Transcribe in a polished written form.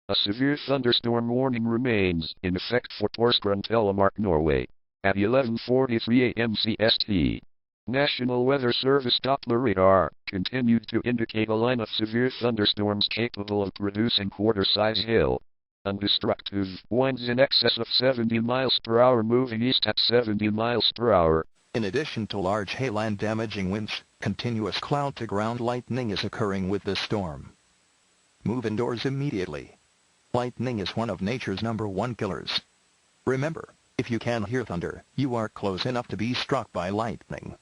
A severe thunderstorm warning remains in effect for Porsgrunn, Telemark, Norway. At 11:43 a.m. CST. National Weather Service Doppler radar continued to indicate a line of severe thunderstorms capable of producing quarter-size hail. And destructive winds in excess of 70 miles per hour moving east at 70 miles per hour. In addition to large hail and damaging winds, continuous cloud-to-ground lightning is occurring with this storm. Move indoors immediately. Lightning is one of nature's #1 killers. Remember, if you can hear thunder, you are close enough to be struck by lightning.